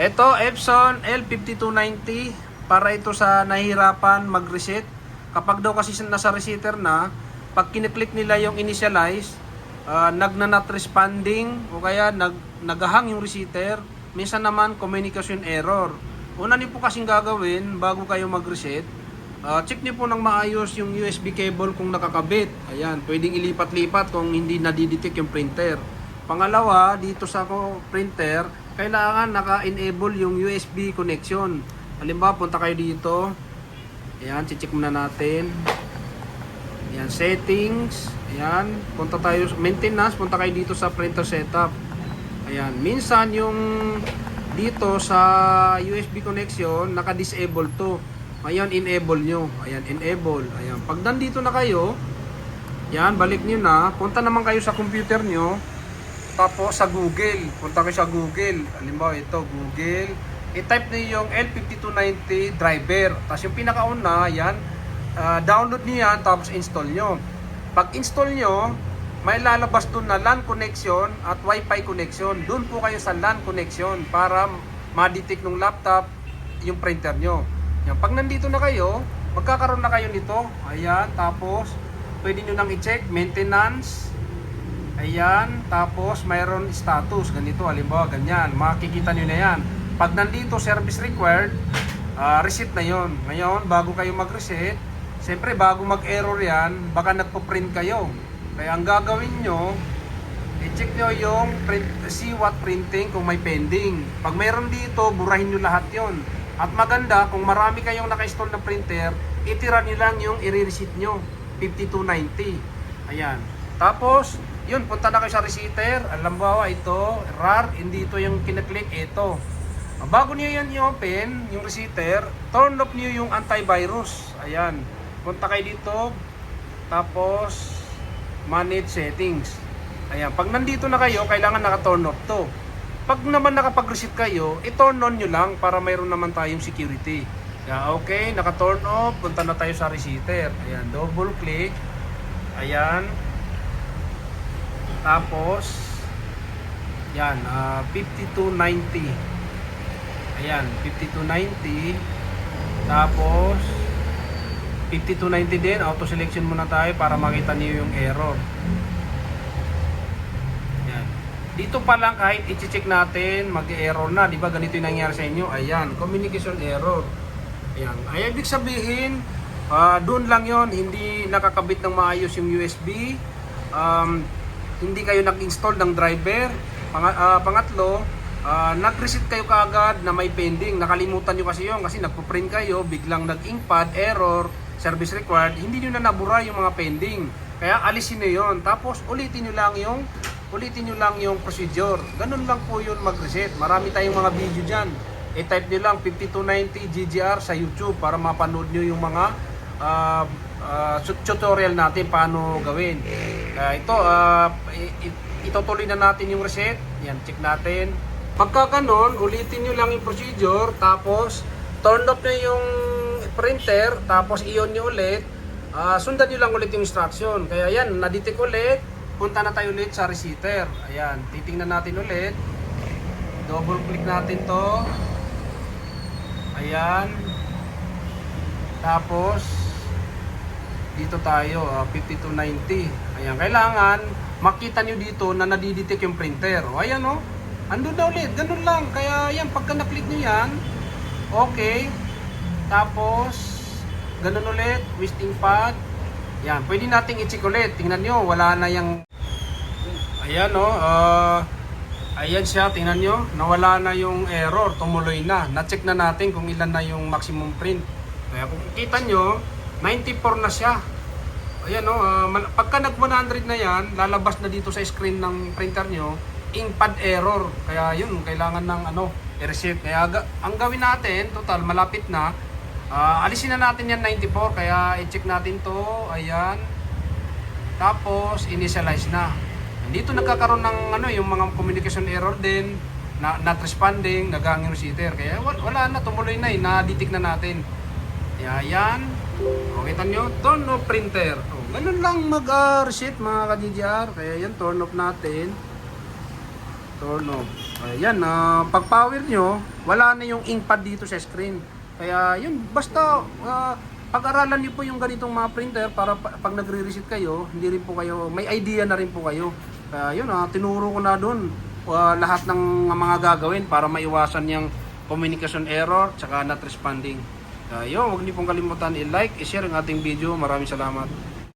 Ito, Epson L5290 para ito sa nahihirapan mag-reset. Kapag daw kasi nasa resetter na, pag kiniklik nila yung initialize, not responding o kaya nagahang yung resetter. Minsan naman communication error. Una niyo po kasing gagawin bago kayo mag-reset, check niyo po ng maayos yung USB cable kung nakakabit. Ayan, pwedeng ilipat-lipat kung hindi nadidetect yung printer. Pangalawa, dito sa printer, kailangan naka-enable yung USB connection. Halimbawa, punta kayo dito. Ayan, check muna natin. Ayan, settings. Ayan, punta tayo maintenance, punta kayo dito sa printer setup. Ayan, minsan yung dito sa USB connection, naka-disable to. Ngayon, enable nyo. Ayan, enable. Ayan, pag nandito na kayo, yan, balik nyo na. Punta naman kayo sa computer nyo. Tapos sa Google. Punta kayo sa Google. Halimbawa, ito, Google. I-type nyo yung L5290 driver. Tapos yung pinakauna, yan, download nyo yan, tapos install nyo. Pag install nyo, may lalabas doon na LAN connection at Wi-Fi connection. Doon po kayo sa LAN connection para ma-detect ng laptop yung printer nyo. Yan, pag nandito na kayo, magkakaroon na kayo nito. Ayan, tapos pwede nyo nang i-check maintenance. Ayan, tapos mayroon status. Ganito, halimbawa, ganyan. Makikita nyo na yan. Pag nandito service required, reset na yon. Ngayon, bago kayo mag-reset, siyempre bago mag-error yan, baka nagpo-print kayo. Kaya ang gagawin nyo, i-check nyo yung see what printing kung may pending. Pag mayroon dito, burahin nyo lahat yon. At maganda, kung marami kayong naka-install na printer, itira nyo lang yung i-reset nyo, 5290. Ayan. Tapos, yun, punta na kayo sa resetter. Alam ba, ito, RAR, hindi ito yung kinaklik, ito. Bago nyo yan i-open, yung resetter, turn off nyo yung antivirus. Ayan. Punta kayo dito, tapos, manage settings. Ayan. Pag nandito na kayo, kailangan naka-turn off to. Pag naman nakapag-reset kayo, i-turn on nyo lang para mayroon naman tayong security. Kaya okay, naka-turn off, punta na tayo sa resetter. Ayan, double click. Ayan. Tapos, yan, 5290. Ayan, 5290. Tapos, 5290 din, auto-selection muna tayo para makita niyo yung error. Dito pa lang kahit i-check natin, mag-error na, di ba? Ganito yung nangyari sa inyo. Ayan, communication error. Ayan, ay ibig sabihin, doon lang yon, hindi nakakabit ng maayos yung USB. Hindi kayo nag-install ng driver. Pangatlo, nag-reset kayo kaagad na may pending. Nakalimutan nyo kasi yun kasi nagpo-print kayo, biglang nag-inkpad, error, service required. Hindi nyo na nabura yung mga pending. Kaya alisin nyo yun. Tapos ulitin nyo lang yung procedure. Ganun lang po yun mag-reset. Marami tayong mga video dyan. I-type nyo lang 5290 GGR sa YouTube para mapanood nyo yung mga tutorial natin paano gawin. Itutuloy na natin yung reset. Yan, check natin. Pagka ganun, ulitin nyo lang yung procedure. Tapos, turn off nyo yung printer. Tapos, i-on nyo ulit. Sundan nyo lang ulit yung instruction. Kaya yan, na-detect ulit. Punta na tayo ulit sa resetter. Ayan, titingnan natin ulit. Double click natin to. Ayan. Tapos, dito tayo, 5290. Ayan, kailangan makita nyo dito na nadidetect yung printer. O, ayan o. Andun na ulit. Ganun lang. Kaya yan, pagka na-click nyo yan, okay. Tapos, ganun ulit. Wasting pad. Yan, pwede nating i-check ulit. Tingnan nyo, wala na yung... Ayan o, ayan siya, tingnan nyo, nawala na yung error, tumuloy na. Na-check na natin kung ilan na yung maximum print. Kaya kung kita nyo, 94 na siya. Ayan o, pagka nag-100 na yan, lalabas na dito sa screen ng printer nyo, inkpad error. Kaya yun, kailangan ng i-reset. Kaya ang gawin natin, total, malapit na. Alisin na natin yan 94, kaya i-check natin to. Ayan. Tapos, initialize na. Dito nagkakaroon ng yung mga communication error din, not responding, nagahang yung resetter. Kaya wala na, tumuloy na na-detect na natin. Kaya yan. O, kita nyo, turn off printer. O, ganun lang mag-reset mga ka-DJR. Kaya yan, turn off natin. turn off. Ayan, pag power nyo, wala na yung ink pad dito sa screen. Kaya yun, basta pag-aralan nyo po yung ganitong mga printer para pag nagre-reset kayo, hindi rin po kayo, may idea na rin po kayo. Kaya yun, tinuro ko na doon lahat ng mga gagawin para maiwasan yung communication error tsaka not responding. Yun, huwag niyo pong kalimutan i-like, i-share ang ating video. Maraming salamat.